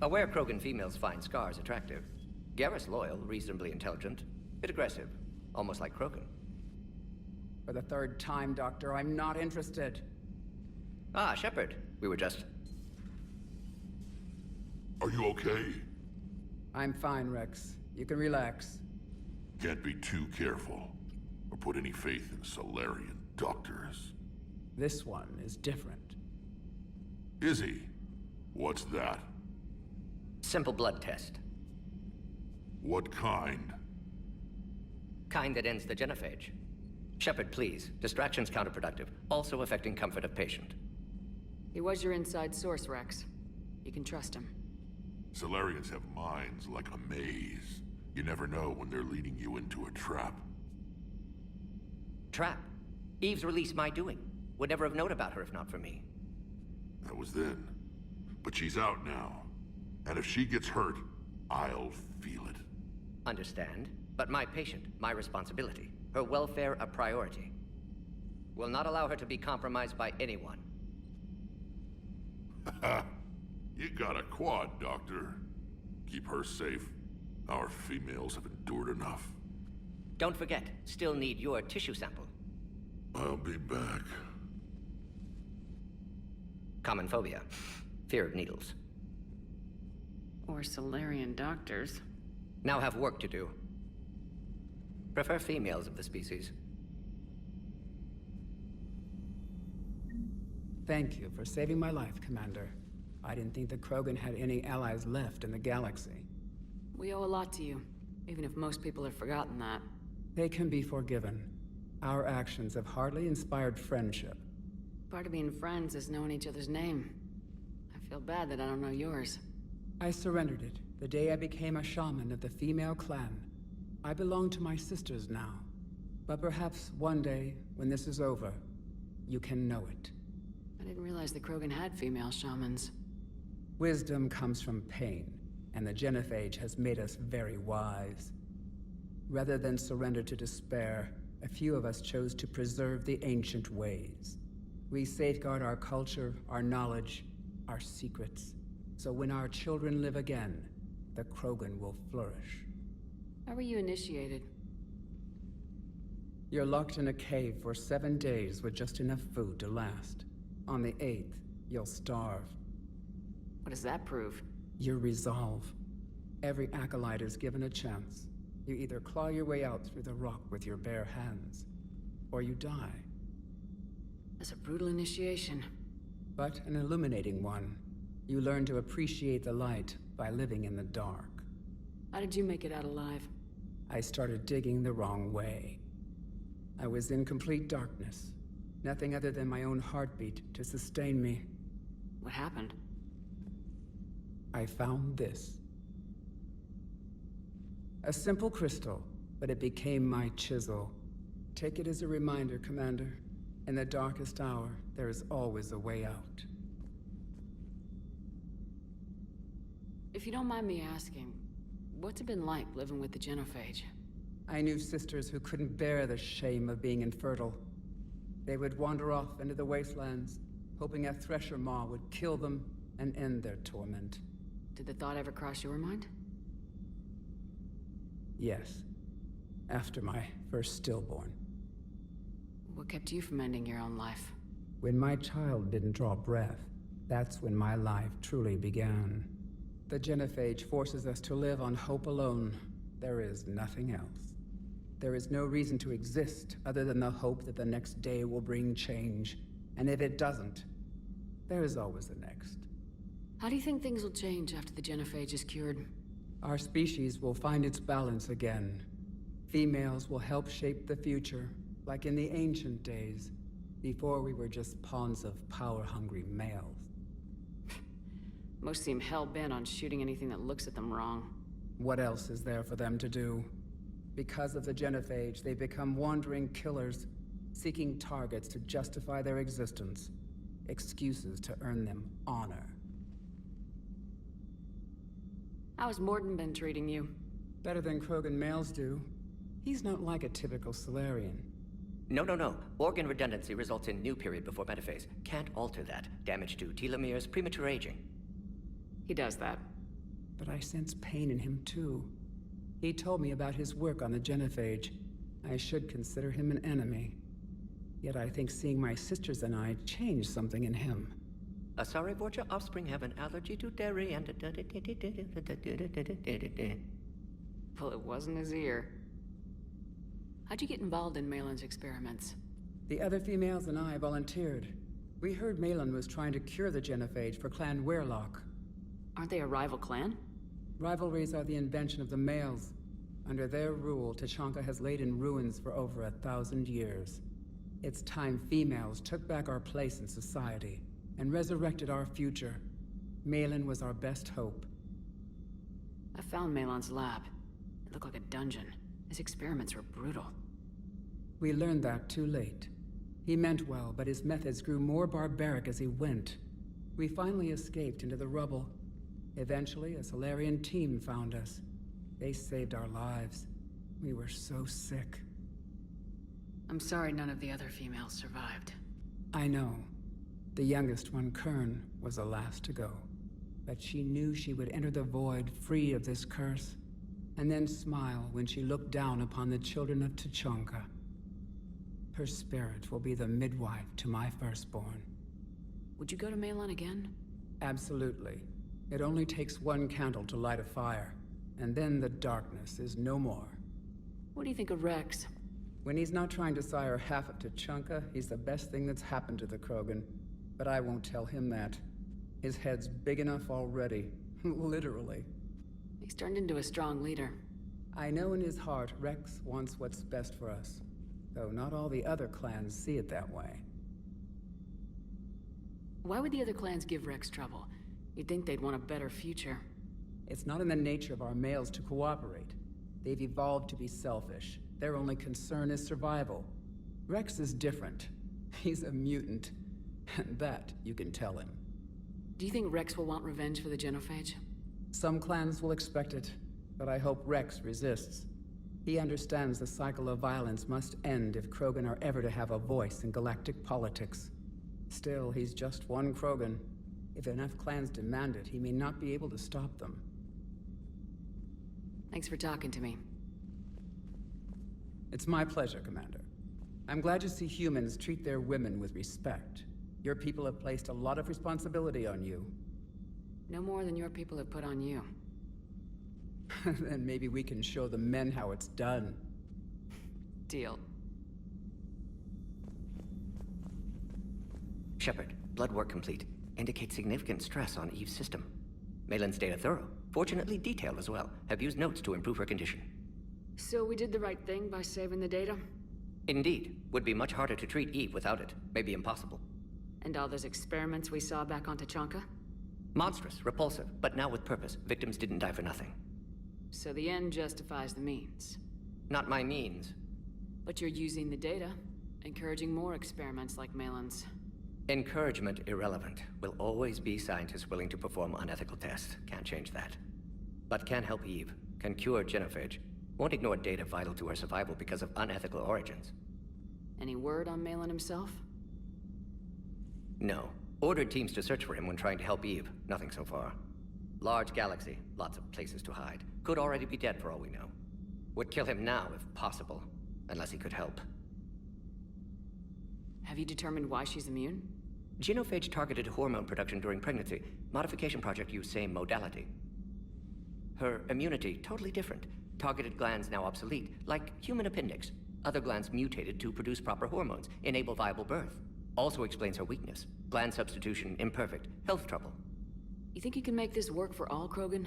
Aware Krogan females find scars attractive. Garrus loyal, reasonably intelligent, bit aggressive, almost like Krogan. For the third time, Doctor, I'm not interested. Ah, Shepard. We were just... Are you okay? I'm fine, Rex. You can relax. Can't be too careful, or put any faith in Solarian doctors. This one is different. Is he? What's that? Simple blood test. What kind? Kind that ends the genophage. Shepard, please. Distraction's counterproductive, also affecting comfort of patient. He was your inside source, Rex. You can trust him. Solarians have minds like a maze. You never know when they're leading you into a trap. Trap? Eve's release my doing. Would never have known about her if not for me. That was then. But she's out now. And if she gets hurt, I'll feel it. Understand, but my patient, my responsibility. Her welfare a priority. Will not allow her to be compromised by anyone. You got a quad, Doctor. Keep her safe. Our females have endured enough. Don't forget, still need your tissue sample. I'll be back. Common phobia. Fear of needles. Or Solarian doctors. Now have work to do. Prefer females of the species. Thank you for saving my life, Commander. I didn't think the Krogan had any allies left in the galaxy. We owe a lot to you, even if most people have forgotten that. They can be forgiven. Our actions have hardly inspired friendship. Part of being friends is knowing each other's name. I feel bad that I don't know yours. I surrendered it the day I became a shaman of the female clan. I belong to my sisters now. But perhaps one day, when this is over, you can know it. I didn't realize the Krogan had female shamans. Wisdom comes from pain, and the genophage has made us very wise. Rather than surrender to despair, a few of us chose to preserve the ancient ways. We safeguard our culture, our knowledge, our secrets. So when our children live again, the Krogan will flourish. How were you initiated? You're locked in a cave for 7 days with just enough food to last. On the 8th, you'll starve. What does that prove? Your resolve. Every acolyte is given a chance. You either claw your way out through the rock with your bare hands, or you die. That's a brutal initiation. But an illuminating one. You learn to appreciate the light by living in the dark. How did you make it out alive? I started digging the wrong way. I was in complete darkness. Nothing other than my own heartbeat to sustain me. What happened? I found this. A simple crystal, but it became my chisel. Take it as a reminder, Commander. In the darkest hour, there is always a way out. If you don't mind me asking, what's it been like living with the genophage? I knew sisters who couldn't bear the shame of being infertile. They would wander off into the wastelands, hoping a thresher maw would kill them and end their torment. Did the thought ever cross your mind? Yes. After my first stillborn. What kept you from ending your own life? When my child didn't draw breath, that's when my life truly began. The genophage forces us to live on hope alone. There is nothing else. There is no reason to exist other than the hope that the next day will bring change. And if it doesn't, there is always the next. How do you think things will change after the genophage is cured? Our species will find its balance again. Females will help shape the future, like in the ancient days, before we were just pawns of power-hungry males. Most seem hell-bent on shooting anything that looks at them wrong. What else is there for them to do? Because of the genophage, they become wandering killers, seeking targets to justify their existence, excuses to earn them honor. How has Mordin been treating you? Better than Krogan males do. He's not like a typical Solarian. No. Organ redundancy results in new period before metaphase. Can't alter that. Damage to telomeres, premature aging. He does that. but I sense pain in him too. He told me about his work on the genophage. I should consider him an enemy. Yet I think seeing my sisters and I changed something in him. Sorry, Vorcha offspring have an allergy to dairy and... Well, it wasn't his ear. How'd you get involved in Malin's experiments? The other females and I volunteered. We heard Malin was trying to cure the genophage for Clan Weirlock. Aren't they a rival clan? Rivalries are the invention of the males. Under their rule, Tachanka has laid in ruins for over 1,000 years. It's time females took back our place in society and resurrected our future. Malin was our best hope. I found Malin's lab. It looked like a dungeon. His experiments were brutal. We learned that too late. He meant well, but his methods grew more barbaric as he went. We finally escaped into the rubble. Eventually, a Solarian team found us. They saved our lives. We were so sick. I'm sorry none of the other females survived. I know. The youngest one, Kern, was the last to go. But she knew she would enter the void free of this curse, and then smile when she looked down upon the children of Tachanka. Her spirit will be the midwife to my firstborn. Would you go to Malin again? Absolutely. It only takes one candle to light a fire, and then the darkness is no more. What do you think of Rex? When he's not trying to sire half of Tachanka, he's the best thing that's happened to the Krogan. But I won't tell him that. His head's big enough already. Literally. He's turned into a strong leader. I know in his heart Rex wants what's best for us. Though not all the other clans see it that way. Why would the other clans give Rex trouble? You'd think they'd want a better future. It's not in the nature of our males to cooperate. They've evolved to be selfish. Their only concern is survival. Rex is different. He's a mutant. And that you can tell him. Do you think Rex will want revenge for the genophage? Some clans will expect it, but I hope Rex resists. He understands the cycle of violence must end if Krogan are ever to have a voice in galactic politics. Still, he's just one Krogan. If enough clans demand it, he may not be able to stop them. Thanks for talking to me. It's my pleasure, Commander. I'm glad to see humans treat their women with respect. Your people have placed a lot of responsibility on you. No more than your people have put on you. Then maybe we can show the men how it's done. Deal. Shepard, blood work complete. Indicates significant stress on Eve's system. Malin's data thorough. Fortunately detailed as well. Have used notes to improve her condition. So we did the right thing by saving the data? Indeed. Would be much harder to treat Eve without it. Maybe impossible. And all those experiments we saw back on Tachanka? Monstrous, repulsive, but now with purpose. Victims didn't die for nothing. So the end justifies the means. Not my means. But you're using the data, encouraging more experiments like Malin's. Encouragement irrelevant. Will always be scientists willing to perform unethical tests. Can't change that. But can help Eve. Can cure genophage. Won't ignore data vital to her survival because of unethical origins. Any word on Malin himself? No. Ordered teams to search for him when trying to help Eve. Nothing so far. Large galaxy. Lots of places to hide. Could already be dead for all we know. Would kill him now if possible. Unless he could help. Have you determined why she's immune? Genophage targeted hormone production during pregnancy. Modification project used same modality. Her immunity, totally different. Targeted glands now obsolete, like human appendix. Other glands mutated to produce proper hormones, enable viable birth. Also explains her weakness. Gland substitution imperfect. Health trouble. You think you can make this work for all Krogan?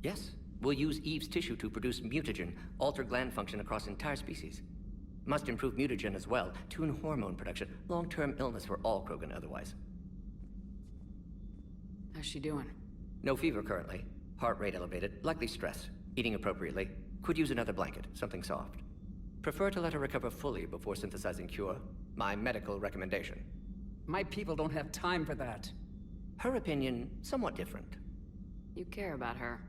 Yes. We'll use Eve's tissue to produce mutagen, alter gland function across entire species. Must improve mutagen as well, tune hormone production. Long-term illness for all Krogan otherwise. How's she doing? No fever currently. Heart rate elevated, likely stress. Eating appropriately. Could use another blanket, something soft. Prefer to let her recover fully before synthesizing cure. My medical recommendation. My people don't have time for that. Her opinion, somewhat different. You care about her.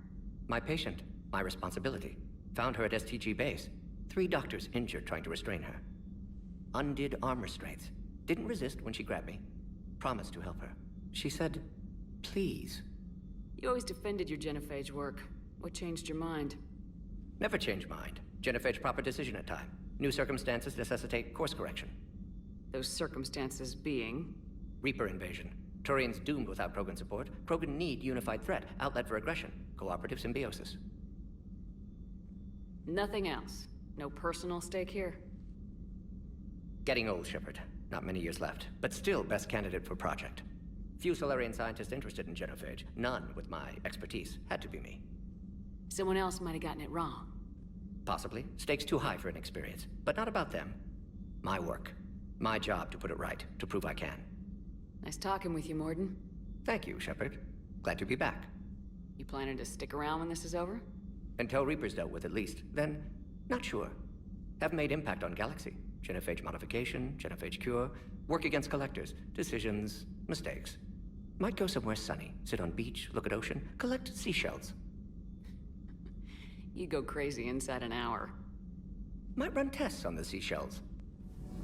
My patient, my responsibility. Found her at STG base. 3 doctors injured trying to restrain her. Undid arm restraints. Didn't resist when she grabbed me. Promised to help her. She said, please. You always defended your genophage work. What changed your mind? Never change mind. Genophage proper decision at time. New circumstances necessitate course correction. Those circumstances being? Reaper invasion. Turians doomed without Krogan support. Krogan need unified threat, outlet for aggression, cooperative symbiosis. Nothing else. No personal stake here? Getting old, Shepard. Not many years left, but still best candidate for project. Few Solarian scientists interested in genophage. None with my expertise. Had to be me. Someone else might have gotten it wrong. Possibly. Stakes too high for inexperience. But not about them. My work. My job to put it right, to prove I can. Nice talking with you, Morden. Thank you, Shepard. Glad to be back. You planning to stick around when this is over? Until Reaper's dealt with, at least. Then, not sure. Have made impact on Galaxy. Genophage modification, genophage cure, work against collectors, decisions, mistakes. Might go somewhere sunny, sit on beach, look at ocean, collect seashells. You go crazy inside an hour. Might run tests on the seashells.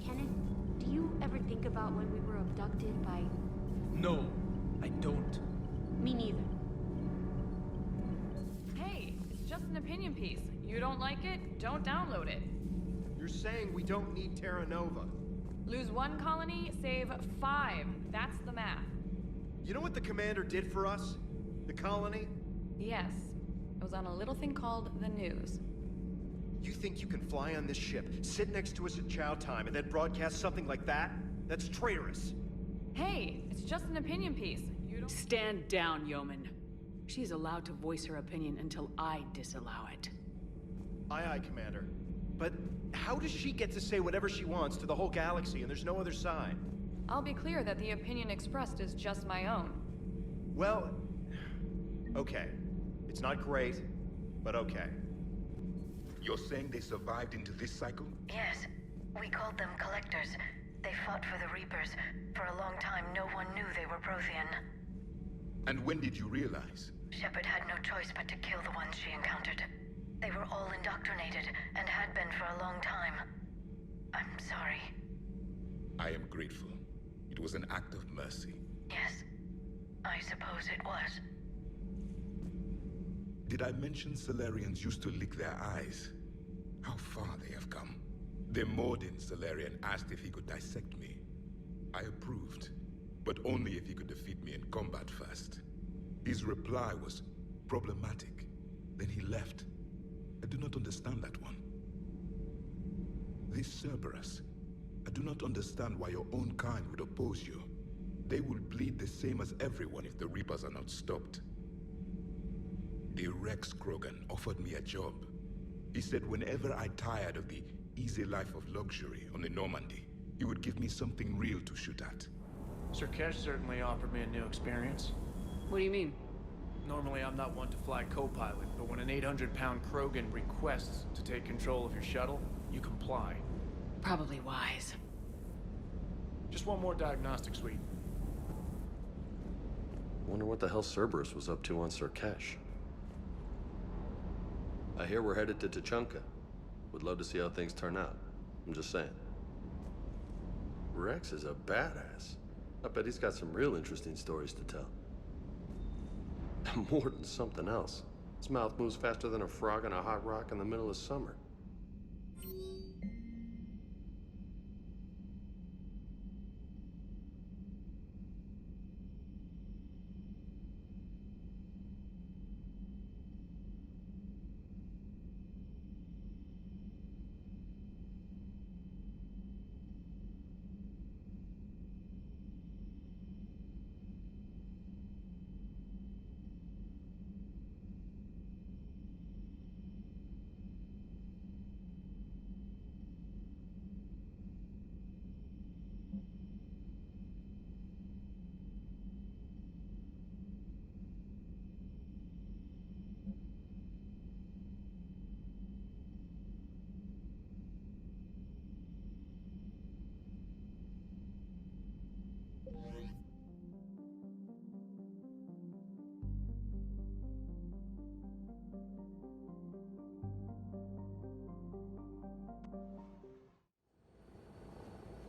Kenneth, do you ever think about when we were abducted by... No, I don't. Me neither. Hey, it's just an opinion piece. You don't like it? Don't download it. You're saying we don't need Terra Nova. Lose 1 colony, save 5. That's the math. You know what the commander did for us? The colony? Yes. It was on a little thing called the news. You think you can fly on this ship, sit next to us at chow time, and then broadcast something like that? That's traitorous. Hey, it's just an opinion piece. You don't... Stand down, Yeoman. She's allowed to voice her opinion until I disallow it. Aye, aye, Commander. But how does she get to say whatever she wants to the whole galaxy and there's no other side? I'll be clear that the opinion expressed is just my own. Well, okay. It's not great, but okay. You're saying they survived into this cycle? Yes. We called them Collectors. They fought for the Reapers. For a long time, no one knew they were Prothean. And when did you realize? Shepard had no choice but to kill the ones she encountered. They were all indoctrinated, and had been for a long time. I'm sorry. I am grateful. It was an act of mercy. Yes, I suppose it was. Did I mention Solarians used to lick their eyes? How far they have come. The Morden Solarian asked if he could dissect me. I approved, but only if he could defeat me in combat first. His reply was problematic. Then he left. I do not understand that one. This Cerberus, I do not understand why your own kind would oppose you. They will bleed the same as everyone if the Reapers are not stopped. The Rex Krogan offered me a job. He said whenever I tired of the easy life of luxury on the Normandy, he would give me something real to shoot at. Sir Kesh certainly offered me a new experience. What do you mean? Normally I'm not one to fly co-pilot, but when an 800-pound Krogan requests to take control of your shuttle, you comply. Probably wise. Just one more diagnostic suite. Wonder what the hell Cerberus was up to on Sir Kesh. I hear we're headed to Tuchanka. Would love to see how things turn out. I'm just saying. Rex is a badass. I bet he's got some real interesting stories to tell. More than something else. His mouth moves faster than a frog on a hot rock in the middle of summer.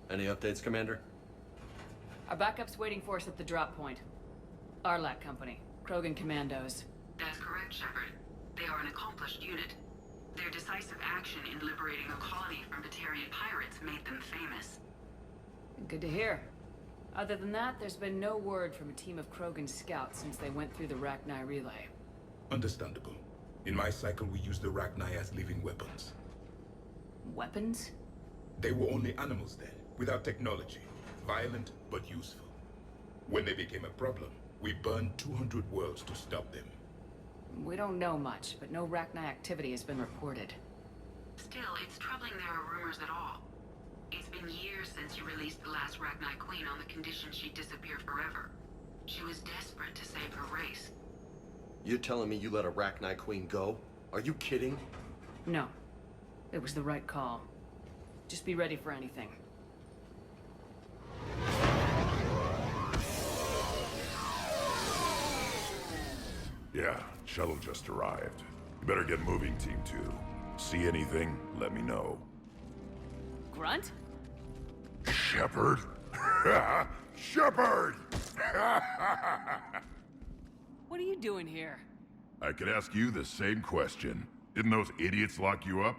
Any updates, Commander? Our backup's waiting for us at the drop point. Arlac Company. Krogan commandos. That's correct, Shepard. They are an accomplished unit. Their decisive action in liberating a colony from Batarian pirates made them famous. Good to hear. Other than that, there's been no word from a team of Krogan scouts since they went through the Rachni relay. Understandable. In my cycle, we use the Rachni as living weapons. Weapons? They were only animals then, without technology. Violent, but useful. When they became a problem, we burned 200 worlds to stop them. We don't know much, but no Rachni activity has been reported. Still, it's troubling there are rumors at all. It's been years since you released the last Rachni Queen on the condition she'd disappear forever. She was desperate to save her race. You're telling me you let a Rachni Queen go? Are you kidding? No. It was the right call. Just be ready for anything. Yeah, shuttle just arrived. You better get moving, Team 2. See anything, let me know. Grunt? Shepard? Shepard! What are you doing here? I could ask you the same question. Didn't those idiots lock you up?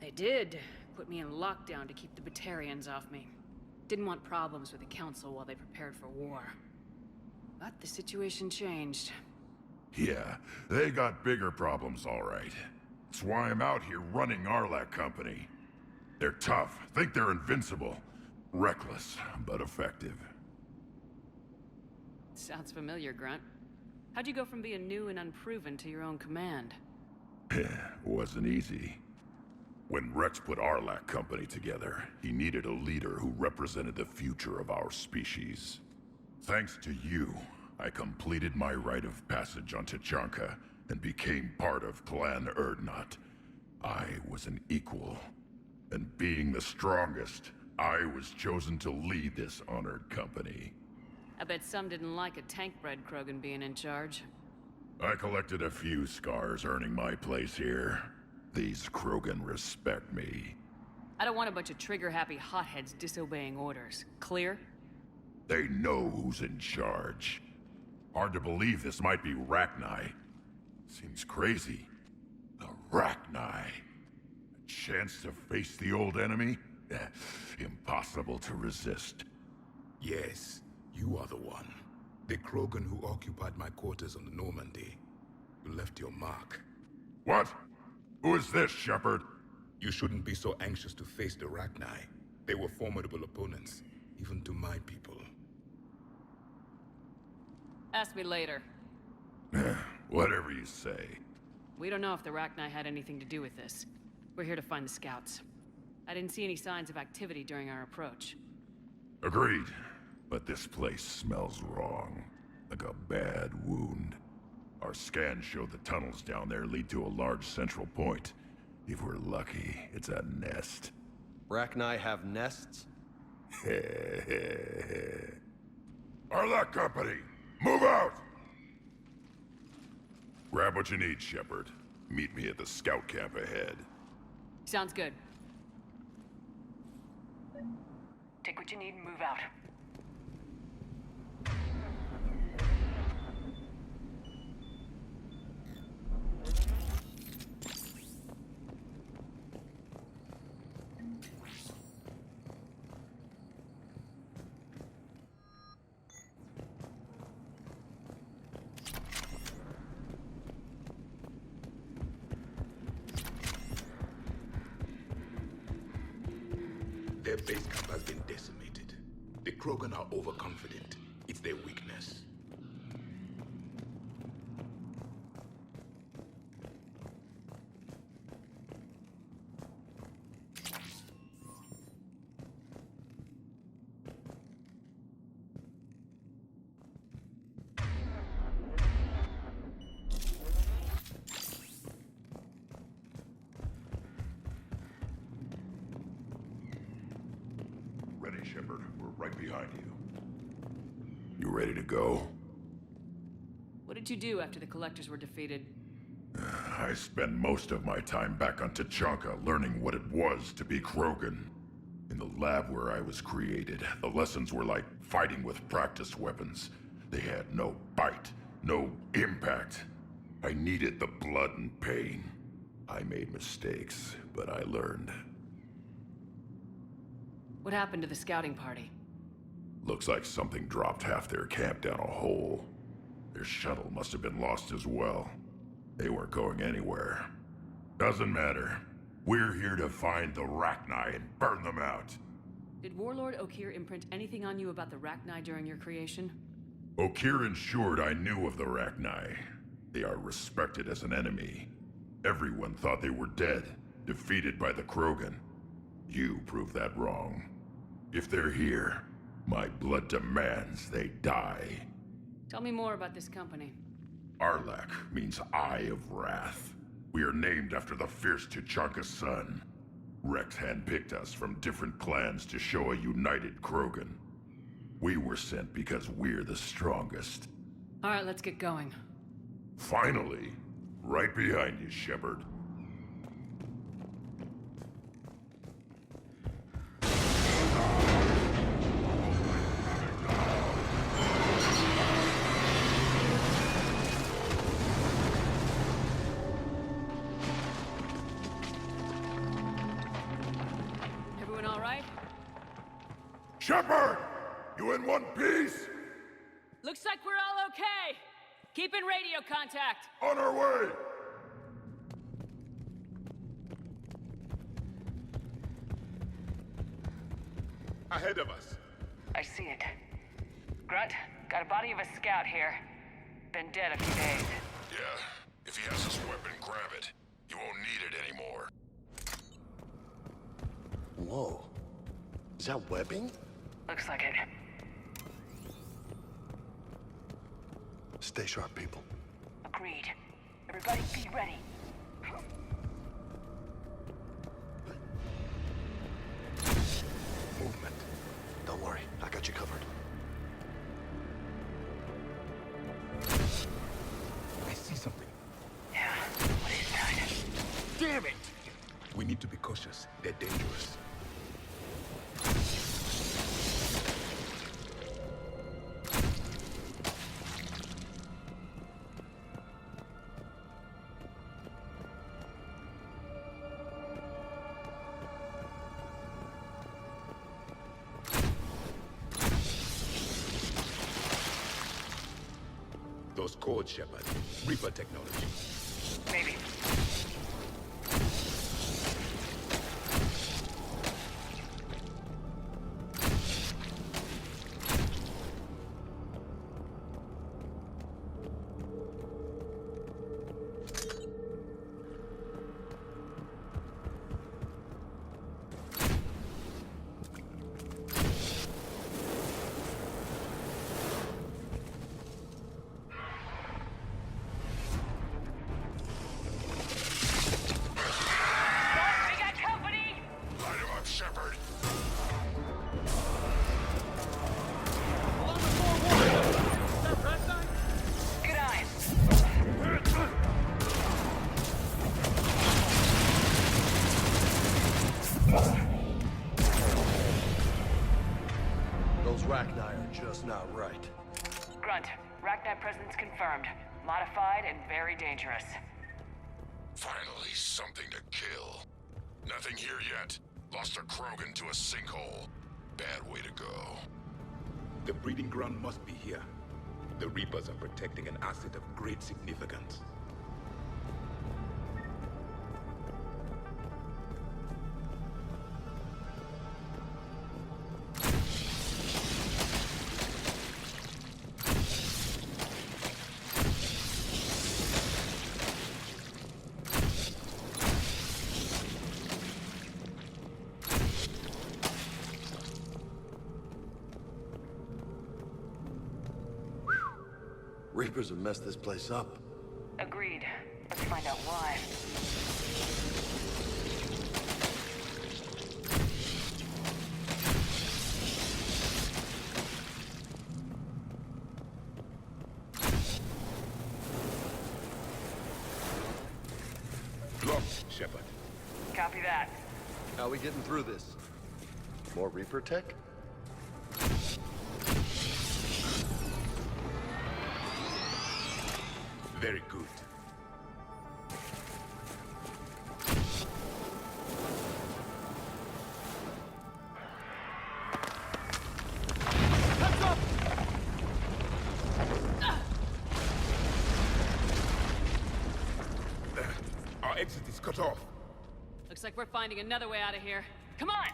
They did. Put me in lockdown to keep the Batarians off me. Didn't want problems with the Council while they prepared for war. But the situation changed. Yeah, they got bigger problems, all right. That's why I'm out here running Arlac Company. They're tough, think they're invincible. Reckless, but effective. Sounds familiar, Grunt. How'd you go from being new and unproven to your own command? Wasn't easy. When Rex put Arlac Company together, he needed a leader who represented the future of our species. Thanks to you, I completed my rite of passage on Tachanka and became part of Clan Erdnot. I was an equal, and being the strongest, I was chosen to lead this honored company. I bet some didn't like a tank-bred Krogan being in charge. I collected a few scars earning my place here. These Krogan respect me. I don't want a bunch of trigger-happy hotheads disobeying orders. Clear? They know who's in charge. Hard to believe this might be Rachni. Seems crazy. The Rachni. A chance to face the old enemy? Impossible to resist. Yes, you are the one. The Krogan who occupied my quarters on the Normandy. You left your mark. What? Who is this, Shepard? You shouldn't be so anxious to face the Rachni. They were formidable opponents, even to my people. Ask me later. Whatever you say. We don't know if the Rachni had anything to do with this. We're here to find the scouts. I didn't see any signs of activity during our approach. Agreed. But this place smells wrong. Like a bad wound. Our scans show the tunnels down there lead to a large central point. If we're lucky, it's a nest. Rachni have nests? Arlac Company! Move out! Grab what you need, Shepard. Meet me at the scout camp ahead. Sounds good. Take what you need and move out. Their base camp has been decimated. The Krogan are overconfident. It's their weakness. Ready, Shepard. We're right behind you. You ready to go? What did you do after the Collectors were defeated? I spent most of my time back on Tachanka learning what it was to be Krogan. In the lab where I was created, the lessons were like fighting with practice weapons. They had no bite, no impact. I needed the blood and pain. I made mistakes, but I learned. What happened to the scouting party? Looks like something dropped half their camp down a hole. Their shuttle must have been lost as well. They weren't going anywhere. Doesn't matter. We're here to find the Rachni and burn them out. Did Warlord Okeer imprint anything on you about the Rachni during your creation? Okeer ensured I knew of the Rachni. They are respected as an enemy. Everyone thought they were dead, defeated by the Krogan. You proved that wrong. If they're here, my blood demands they die. Tell me more about this company. Arlak means Eye of Wrath. We are named after the fierce Tuchanka's son. Rex handpicked us from different clans to show a united Krogan. We were sent because we're the strongest. All right, let's get going. Finally! Right behind you, Shepard. Everyone all right? Shepard! You in one piece? Looks like we're all okay. Keep in radio contact. On our way! Ahead of us. I see it. Grunt, got a body of a scout here. Been dead a few days. Yeah, if he has his weapon, grab it. You won't need it anymore. Whoa. Is that webbing? Looks like it. Stay sharp, people. Agreed. Everybody be ready. Movement. Don't worry, I got you covered. I see something. Yeah, what is that? Damn it! We need to be cautious. They're dangerous. Those codes, Shepard. Reaper technology. Maybe. Rachni are just not right. Grunt, Rachni presence confirmed. Modified and very dangerous. Finally, something to kill. Nothing here yet. Lost a Krogan to a sinkhole. Bad way to go. The breeding ground must be here. The Reapers are protecting an asset of great significance. Reapers have messed this place up. Agreed. Let's find out why. Look, Shepard. Copy that. How are we getting through this? More Reaper tech? Very good. Our exit is cut off. Looks like we're finding another way out of here. Come on!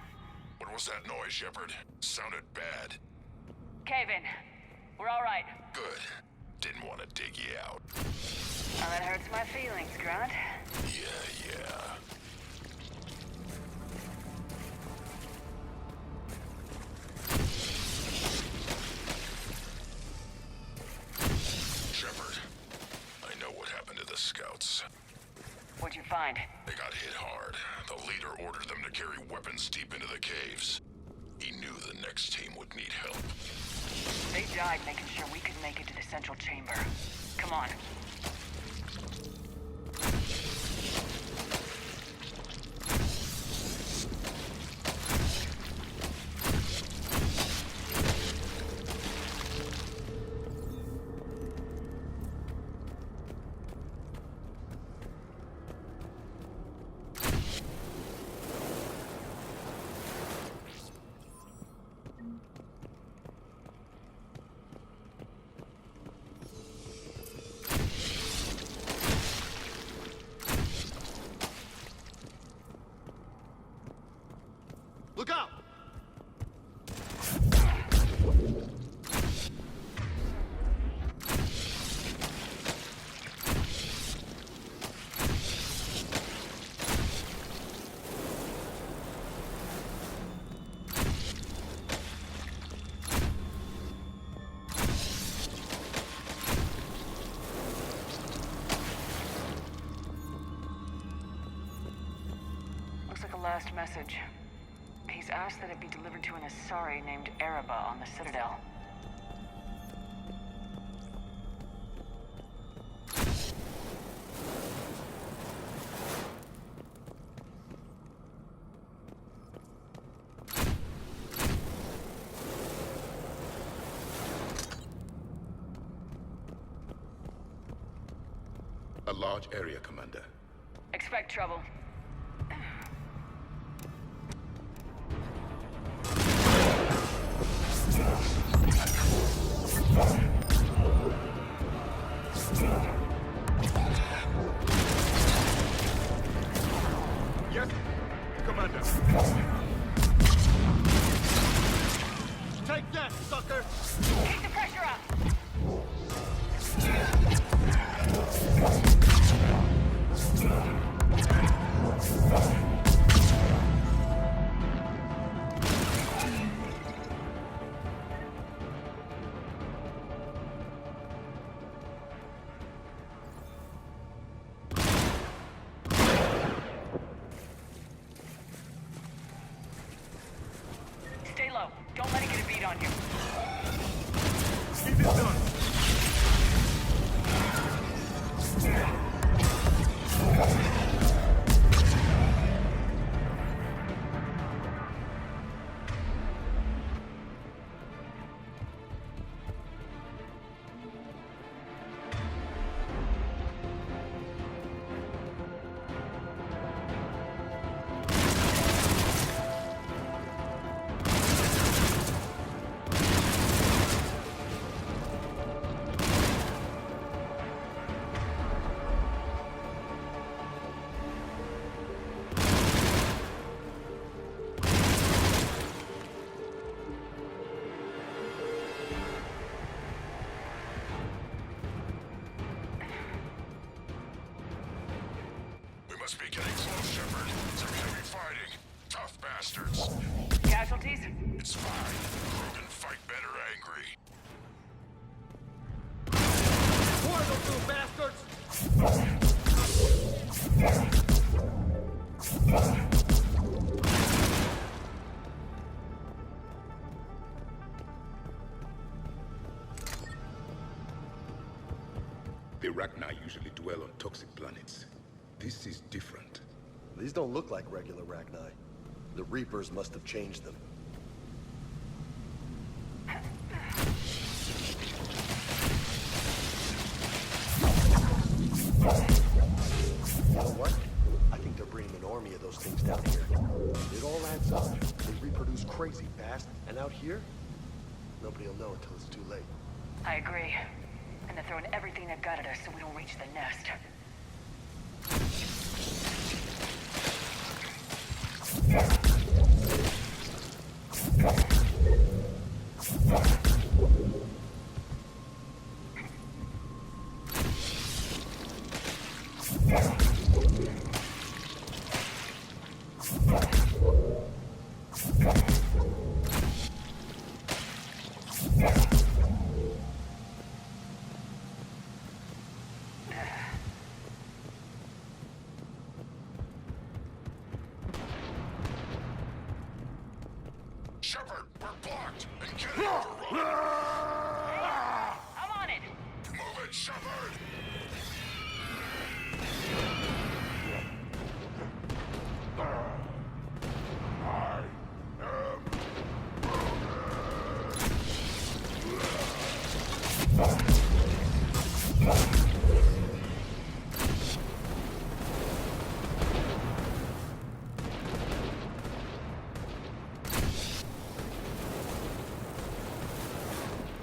What was that noise, Shepard? Sounded bad. Cave in. We're all right. Good. Didn't want to dig you out. Well, that hurts my feelings, Grunt. Yeah. Shepard, I know what happened to the scouts. What'd you find? They got hit hard. The leader ordered them to carry weapons deep into the caves. He knew the next team would need help. They died making sure we could make it to the central chamber. Come on. Look out! Looks like a last message. He's asked that it be delivered to an Asari named Ereba on the Citadel. A large area, Commander. Expect trouble. Yes, Commander. Take that, sucker! Keep the pressure up! Stay low. Don't let it get a beat on you. Keep it done! Must be getting close, Shepard. Some heavy fighting. Tough bastards. Casualties? It's fine. Krogan fight better angry. Who are those little bastards? The Rachni usually dwell on toxic planets. This is different. These don't look like regular Rachni. The Reapers must have changed them. here, nobody will know until it's too late. I agree. And they're throwing everything they've got at us so we don't reach the nest. Shepard, we're blocked! And get out! I'm on it! Move it, Shepard!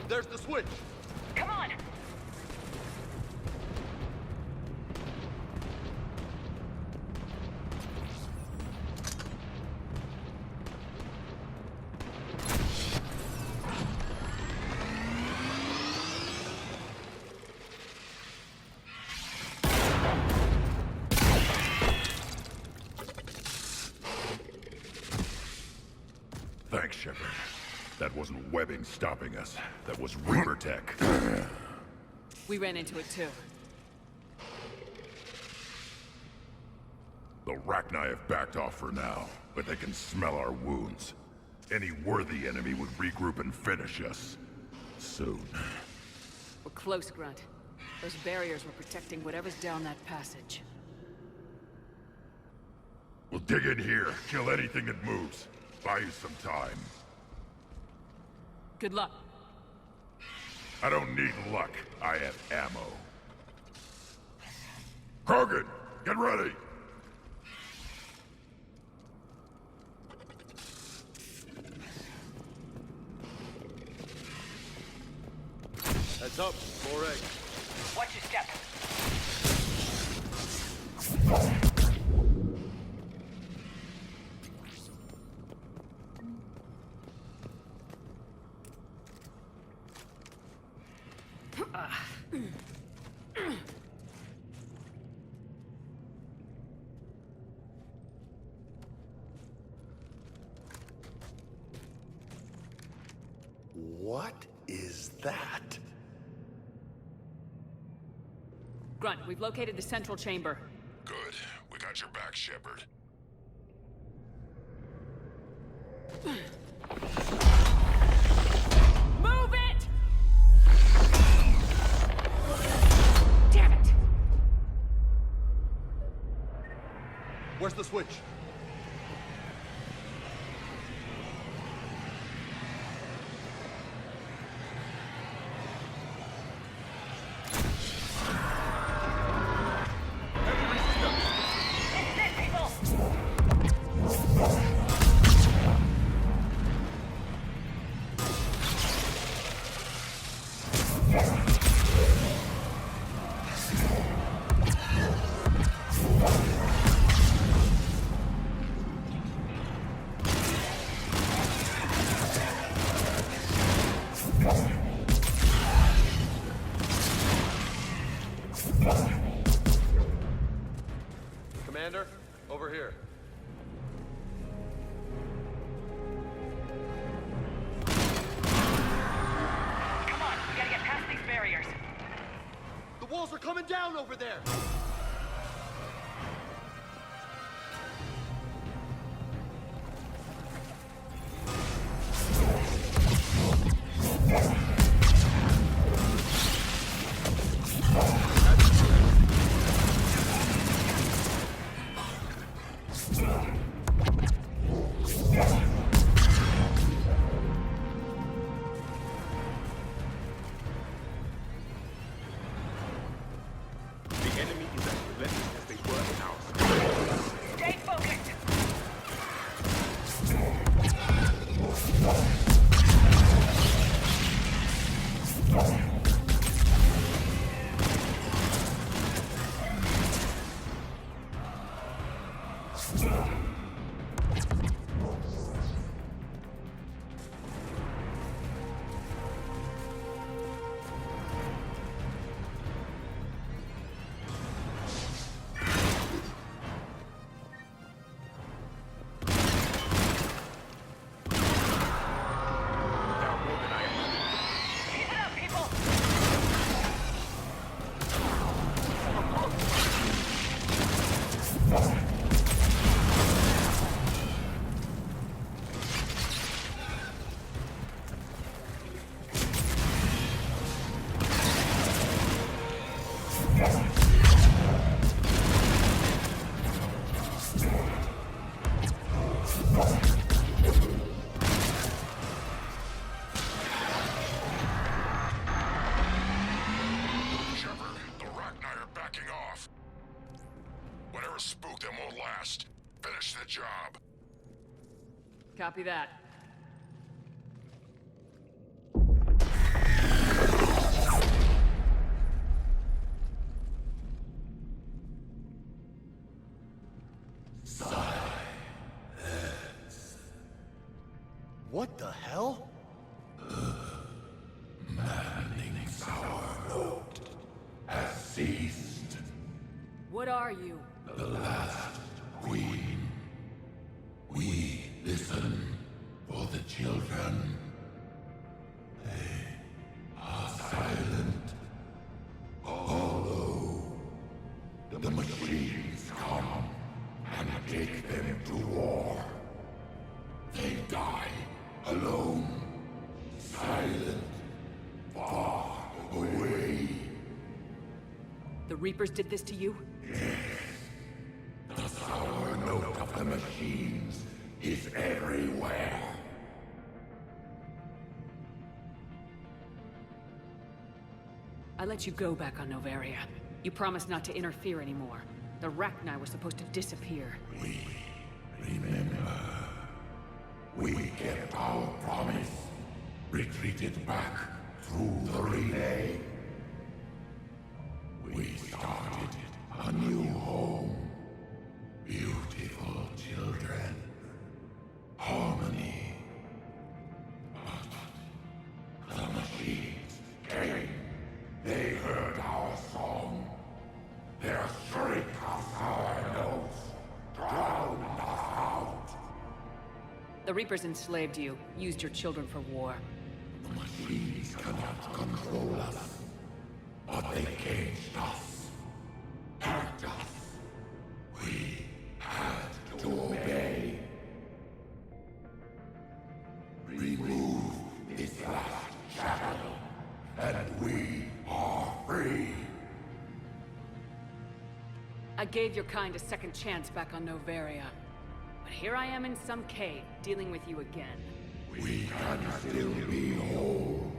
There's the switch! Come on! Thanks, Shepard. That wasn't webbing stopping us. That was Reaper tech. We ran into it too. The Rachni have backed off for now, but they can smell our wounds. Any worthy enemy would regroup and finish us. Soon. We're close, Grunt. Those barriers were protecting whatever's down that passage. We'll dig in here, kill anything that moves. Buy you some time. Good luck. I don't need luck. I have ammo. Krogan, get ready! Heads up, more eggs. Watch your step. What is that? Grunt, we've located the central chamber. Good. We got your back, Shepard. Move it! Damn it! Where's the switch? Commander, over here. Come on, we gotta get past these barriers. The walls are coming down over there! The enemy Spook them won't last. Finish the job. Copy that. What the hell? Maddening's our note has ceased. What are you? The last queen. We listen for the children. They are silent. Although the machines come and take them to war, they die alone, silent, far away. The Reapers did this to you? The sour note of the machines is everywhere. I let you go back on Novaria. You promised not to interfere anymore. The Rachni were supposed to disappear. We remember. We kept our promise. Retreated back through the relay. We started a new home. Beautiful children. Harmony. But the machines came. They heard our song. Their shriek of sour notes drowned us out. The Reapers enslaved you, used your children for war. The machines cannot control us. But they caged us. Hurt us. We had to obey. Remove this last shackle, and we are free. I gave your kind a second chance back on Novaria. But here I am in some cave, dealing with you again. We can still be whole.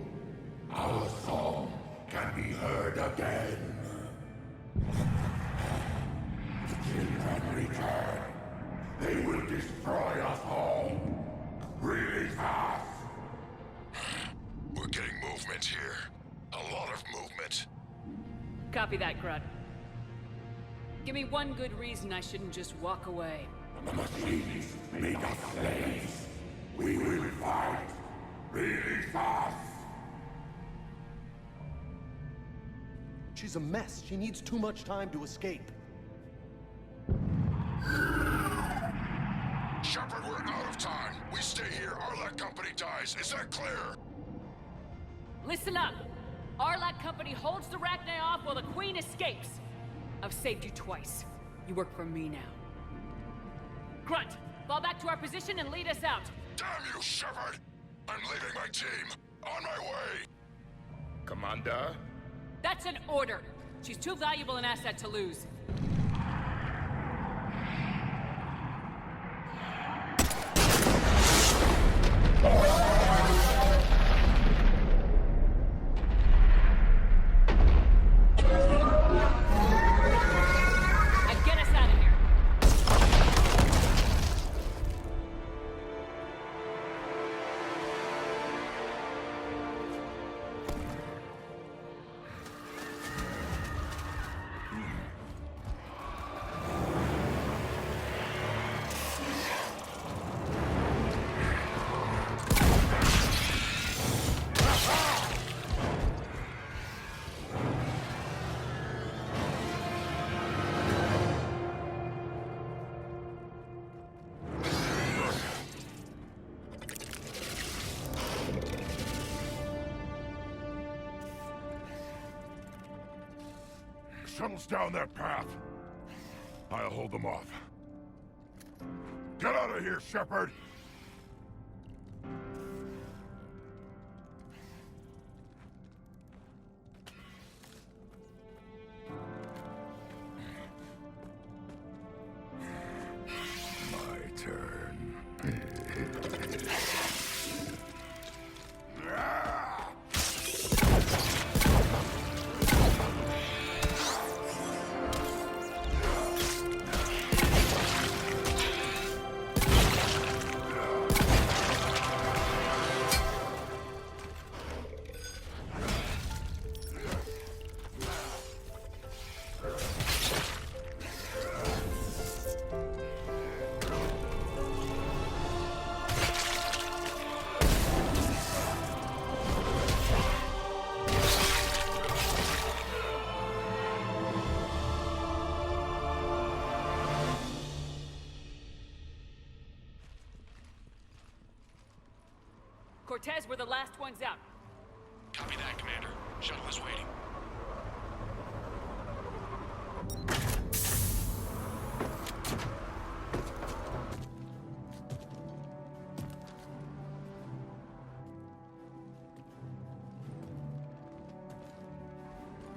Our song can be heard again. The children return. They will destroy us all. Really fast. We're getting movement here. A lot of movement. Copy that, Grunt. Give me one good reason I shouldn't just walk away. The machines make us slaves. We will fight. Really fast. She's a mess. She needs too much time to escape. Shepard, we're out of time. We stay here. Arlac Company dies. Is that clear? Listen up! Arlac Company holds the Rachni off while the Queen escapes. I've saved you twice. You work for me now. Grunt, fall back to our position and lead us out. Damn you, Shepard! I'm leaving my team. On my way. Commander? That's an order. She's too valuable an asset to lose. shuttles down that path. I'll hold them off. Get out of here, Shepard! My turn. Cortez, we're the last ones out. Copy that, Commander. Shuttle is waiting.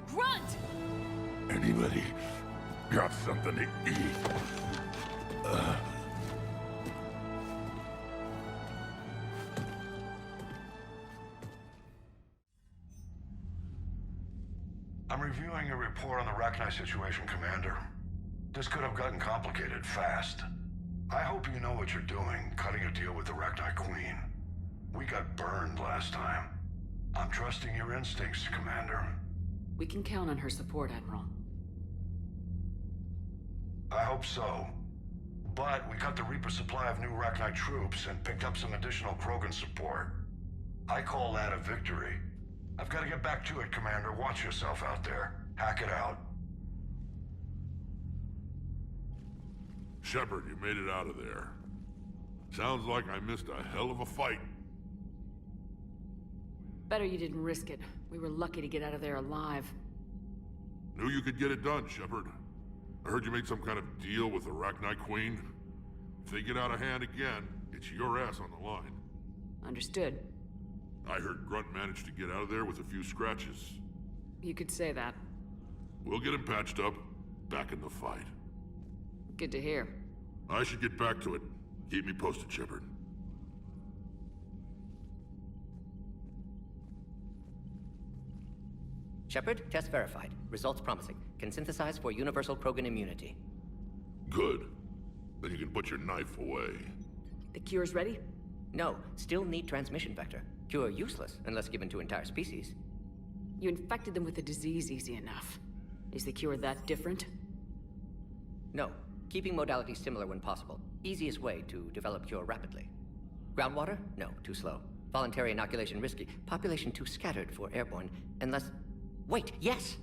Grunt! Anybody got something to eat? I'm reviewing your report on the Rachni situation, Commander. This could have gotten complicated fast. I hope you know what you're doing, cutting a deal with the Rachni Queen. We got burned last time. I'm trusting your instincts, Commander. We can count on her support, Admiral. I hope so. But we cut the Reaper supply of new Rachni troops and picked up some additional Krogan support. I call that a victory. I've got to get back to it, Commander. Watch yourself out there. Hack it out. Shepard, you made it out of there. Sounds like I missed a hell of a fight. Better you didn't risk it. We were lucky to get out of there alive. Knew you could get it done, Shepard. I heard you made some kind of deal with the Rachni Queen. If they get out of hand again, it's your ass on the line. Understood. I heard Grunt managed to get out of there with a few scratches. You could say that. We'll get him patched up, back in the fight. Good to hear. I should get back to it. Keep me posted, Shepard. Shepard, test verified. Results promising. Can synthesize for universal Krogan immunity. Good. Then you can put your knife away. The cure's ready? No, still need transmission vector. Cure useless unless given to entire species. You infected them with the disease easy enough. Is the cure that different? No. Keeping modalities similar when possible. Easiest way to develop cure rapidly. Groundwater? No, too slow. Voluntary inoculation risky. Population too scattered for airborne. Unless... Wait, yes!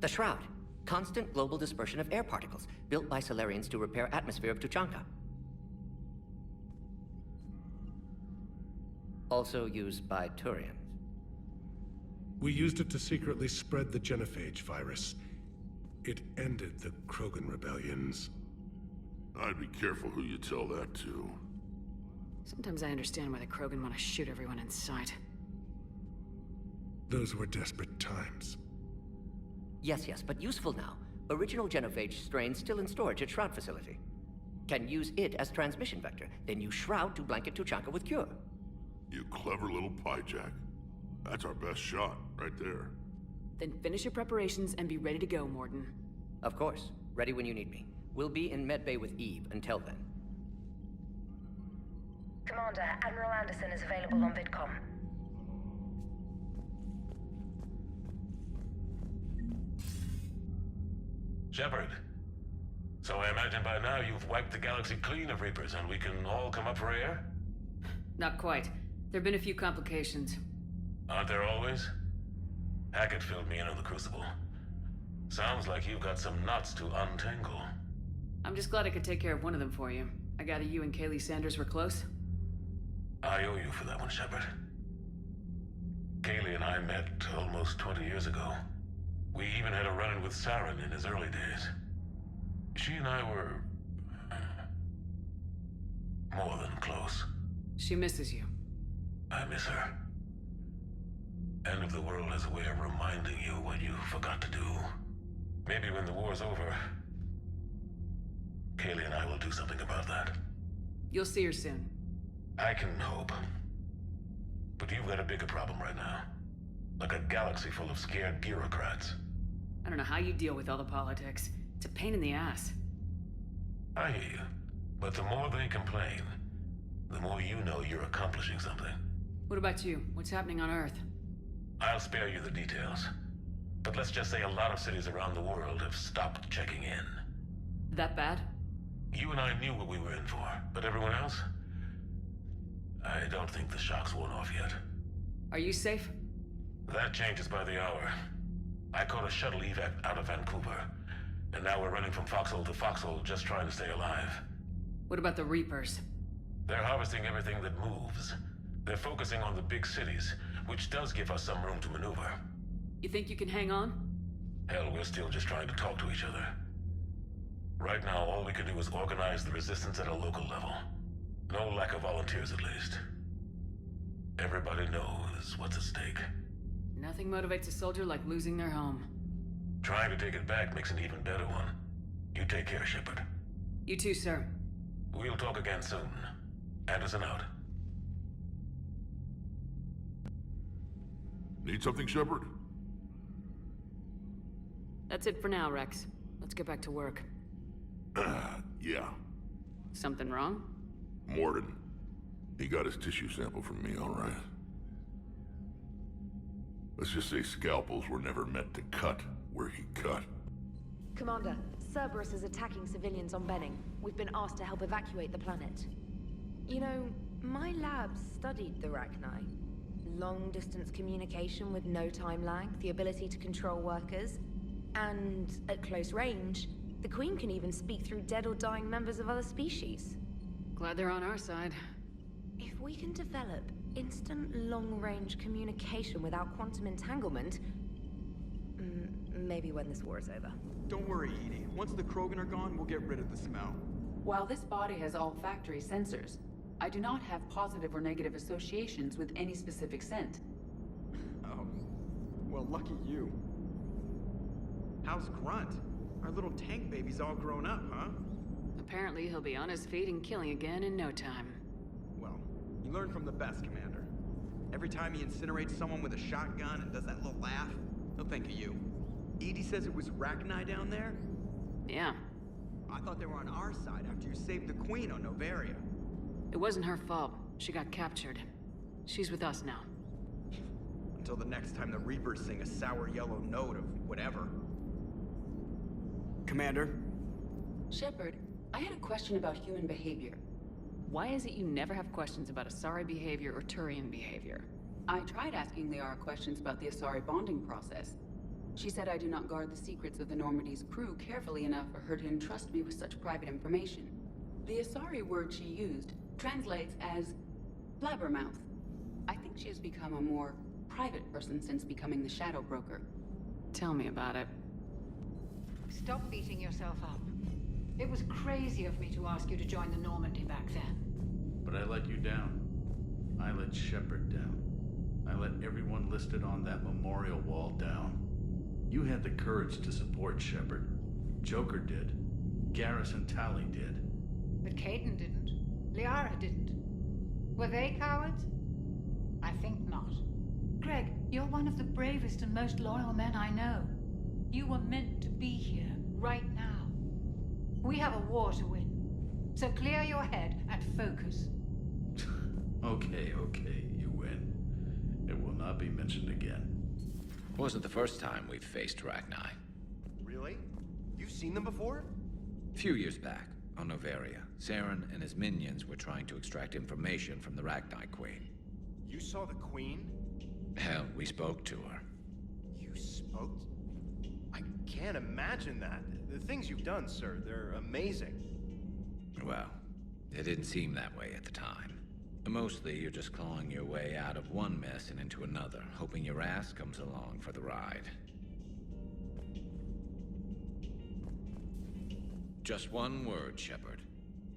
The Shroud. Constant global dispersion of air particles, built by Solarians to repair atmosphere of Tuchanka. Also used by Turians. We used it to secretly spread the genophage virus. It ended the Krogan rebellions. I'd be careful who you tell that to. Sometimes I understand why the Krogan want to shoot everyone in sight. Those were desperate times. Yes, but useful now. Original genophage strain still in storage at Shroud facility. Can use it as transmission vector, then use Shroud to blanket Tuchanka with cure. You clever little pyjack. That's our best shot, right there. Then finish your preparations and be ready to go, Morden. Of course. Ready when you need me. We'll be in medbay with Eve until then. Commander, Admiral Anderson is available on VidCom. Shepard. So I imagine by now you've wiped the galaxy clean of Reapers and we can all come up for air? Not quite. There've been a few complications. Aren't there always? Hackett filled me in on the Crucible. Sounds like you've got some knots to untangle. I'm just glad I could take care of one of them for you. I gather you and Kaylee Sanders were close? I owe you for that one, Shepard. Kaylee and I met almost 20 years ago. We even had a run-in with Saren in his early days. She and I were... more than close. She misses you. I miss her. End of the world has a way of reminding you what you forgot to do. Maybe when the war's over, Kaylee and I will do something about that. You'll see her soon. I can hope. But you've got a bigger problem right now. Like a galaxy full of scared bureaucrats. I don't know how you deal with all the politics. It's a pain in the ass. I hear you. But the more they complain, the more you know you're accomplishing something. What about you? What's happening on Earth? I'll spare you the details. But let's just say a lot of cities around the world have stopped checking in. That bad? You and I knew what we were in for, but everyone else? I don't think the shock's worn off yet. Are you safe? That changes by the hour. I caught a shuttle evac out of Vancouver, and now we're running from foxhole to foxhole just trying to stay alive. What about the Reapers? They're harvesting everything that moves. They're focusing on the big cities, which does give us some room to maneuver. You think you can hang on? Hell, we're still just trying to talk to each other. Right now, all we can do is organize the resistance at a local level. No lack of volunteers, at least. Everybody knows what's at stake. Nothing motivates a soldier like losing their home. Trying to take it back makes an even better one. You take care, Shepard. You too, sir. We'll talk again soon. Anderson out. Need something, Shepard? That's it for now, Rex. Let's get back to work. Yeah. Something wrong? Morden. He got his tissue sample from me, all right. Let's just say scalpels were never meant to cut where he cut. Commander, Cerberus is attacking civilians on Benning. We've been asked to help evacuate the planet. You know, my lab studied the Rachni. Long-distance communication with no time lag, the ability to control workers, and at close range, the Queen can even speak through dead or dying members of other species. Glad they're on our side. If we can develop instant long-range communication without quantum entanglement, maybe when this war is over. Don't worry, Edie. Once the Krogan are gone, we'll get rid of the smell. While this body has olfactory sensors, I do not have positive or negative associations with any specific scent. Oh. Well, lucky you. How's Grunt? Our little tank baby's all grown up, huh? Apparently he'll be on his feet and killing again in no time. Well, you learn from the best, Commander. Every time he incinerates someone with a shotgun and does that little laugh, he'll think of you. Edie says it was Rachni down there? Yeah. I thought they were on our side after you saved the Queen on Noveria. It wasn't her fault. She got captured. She's with us now. Until the next time the Reapers sing a sour yellow note of whatever. Commander? Shepard, I had a question about human behavior. Why is it you never have questions about Asari behavior or Turian behavior? I tried asking Liara questions about the Asari bonding process. She said I do not guard the secrets of the Normandy's crew carefully enough for her to entrust me with such private information. The Asari word she used translates as blabbermouth. I think she has become a more private person since becoming the Shadow Broker. Tell me about it. Stop beating yourself up. It was crazy of me to ask you to join the Normandy back then. But I let you down. I let Shepard down. I let everyone listed on that memorial wall down. You had the courage to support Shepard. Joker did. Garrus and Tally did. But Caden didn't. Liara didn't. Were they cowards? I think not. Greg, you're one of the bravest and most loyal men I know. You were meant to be here, right now. We have a war to win. So clear your head and focus. Okay, you win. It will not be mentioned again. Wasn't the first time we've faced Rachni. Really? You've seen them before? A few years back, on Noveria, Saren and his minions were trying to extract information from the Rachni Queen. You saw the Queen? Hell, we spoke to her. You spoke? I can't imagine that. The things you've done, sir, they're amazing. Well, it didn't seem that way at the time. Mostly, you're just clawing your way out of one mess and into another, hoping your ass comes along for the ride. Just one word, Shepard.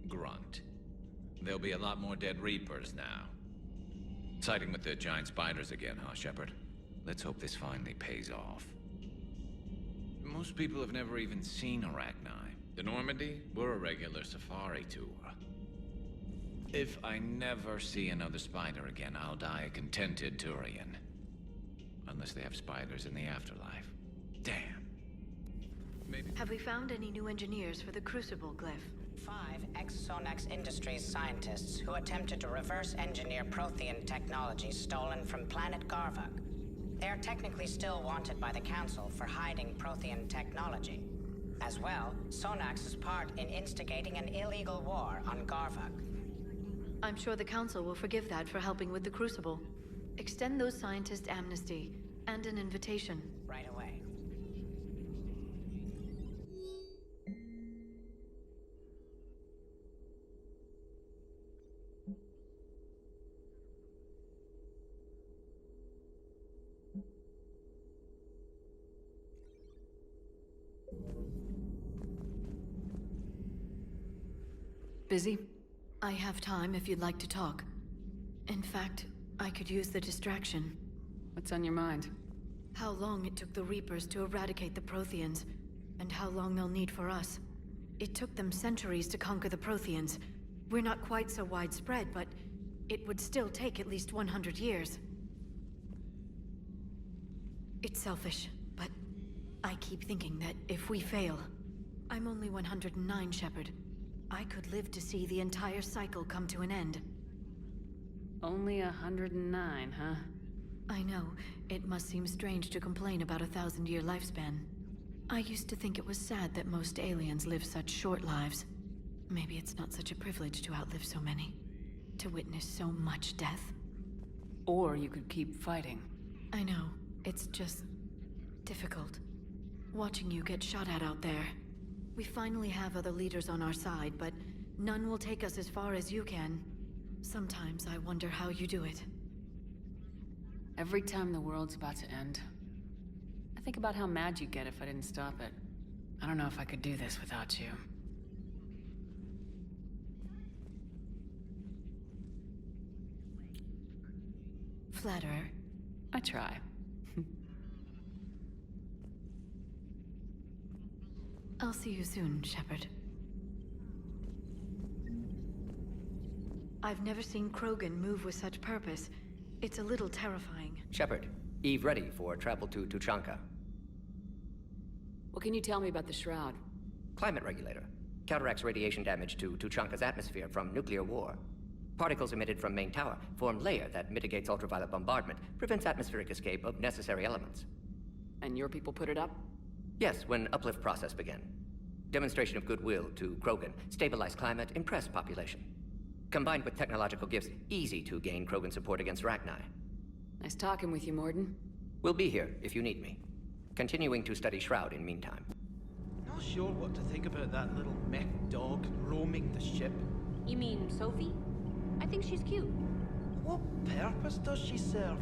Grunt. There'll be a lot more dead Reapers now. Siding with the giant spiders again, huh, Shepard? Let's hope this finally pays off. Most people have never even seen Arachni. The Normandy, we're a regular safari tour. If I never see another spider again, I'll die a contented Turian. Unless they have spiders in the afterlife. Damn. Maybe. Have we found any new engineers for the Crucible glyph? 5 ex-Sonax Industries scientists who attempted to reverse engineer Prothean technology stolen from planet Garvuk. They are technically still wanted by the Council for hiding Prothean technology. As well, Sonax's part in instigating an illegal war on Garvuk. I'm sure the Council will forgive that for helping with the Crucible. Extend those scientists amnesty and an invitation. Right away. Busy? I have time if you'd like to talk. In fact, I could use the distraction. What's on your mind? How long it took the Reapers to eradicate the Protheans, and how long they'll need for us. It took them centuries to conquer the Protheans. We're not quite so widespread, but it would still take at least 100 years. It's selfish, but I keep thinking that if we fail... I'm only 109, Shepard. I could live to see the entire cycle come to an end. Only 109, huh? I know. It must seem strange to complain about a 1,000-year lifespan. I used to think it was sad that most aliens live such short lives. Maybe it's not such a privilege to outlive so many. To witness so much death. Or you could keep fighting. I know. It's just... difficult. Watching you get shot at out there. We finally have other leaders on our side, but none will take us as far as you can. Sometimes I wonder how you do it. Every time the world's about to end, I think about how mad you'd get if I didn't stop it. I don't know if I could do this without you. Flatterer. I try. I'll see you soon, Shepard. I've never seen Krogan move with such purpose. It's a little terrifying. Shepard, Eve ready for travel to Tuchanka. What can you tell me about the Shroud? Climate regulator. Counteracts radiation damage to Tuchanka's atmosphere from nuclear war. Particles emitted from main tower form layer that mitigates ultraviolet bombardment, prevents atmospheric escape of necessary elements. And your people put it up? Yes, when uplift process began. Demonstration of goodwill to Krogan, stabilize climate, impress population. Combined with technological gifts, easy to gain Krogan support against Rachni. Nice talking with you, Morden. We'll be here if you need me. Continuing to study Shroud in meantime. Not sure what to think about that little mech dog roaming the ship. You mean Sophie? I think she's cute. What purpose does she serve?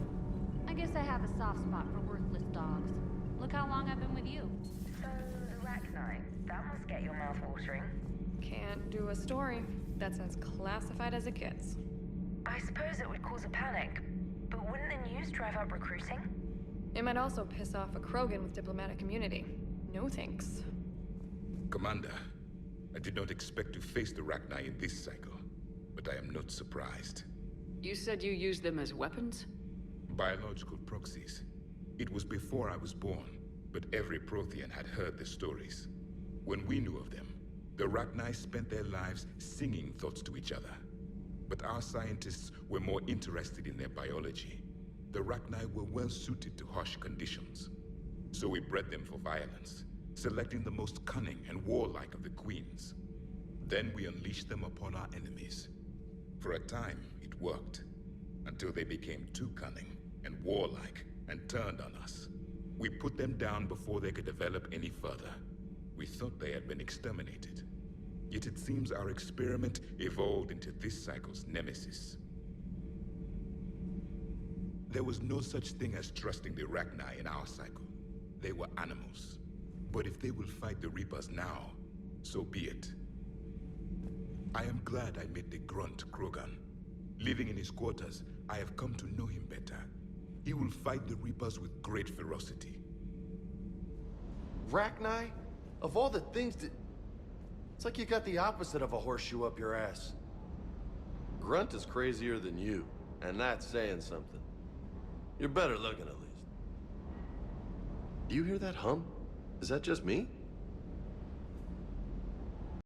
I guess I have a soft spot for worthless dogs. Look how long I've been with you. So, the Rachni, that must get your mouth watering. Can't do a story. That's as classified as it gets. I suppose it would cause a panic, but wouldn't the news drive up recruiting? It might also piss off a Krogan with diplomatic immunity. No thanks. Commander, I did not expect to face the Rachni in this cycle, but I am not surprised. You said you used them as weapons? Biological proxies. It was before I was born, but every Prothean had heard the stories. When we knew of them, the Rachni spent their lives singing thoughts to each other. But our scientists were more interested in their biology. The Rachni were well suited to harsh conditions. So we bred them for violence, selecting the most cunning and warlike of the queens. Then we unleashed them upon our enemies. For a time, it worked, until they became too cunning and warlike and turned on us. We put them down before they could develop any further. We thought they had been exterminated. Yet it seems our experiment evolved into this cycle's nemesis. There was no such thing as trusting the Rachni in our cycle. They were animals. But if they will fight the Reapers now, So be it. I am glad I met the grunt, Krogan. Living in his quarters, I have come to know him better. He will fight the Reapers with great ferocity. Rachni? Of all the things that... It's like you got the opposite of a horseshoe up your ass. Grunt is crazier than you, and that's saying something. You're better looking, at least. Do you hear that hum? Is that just me?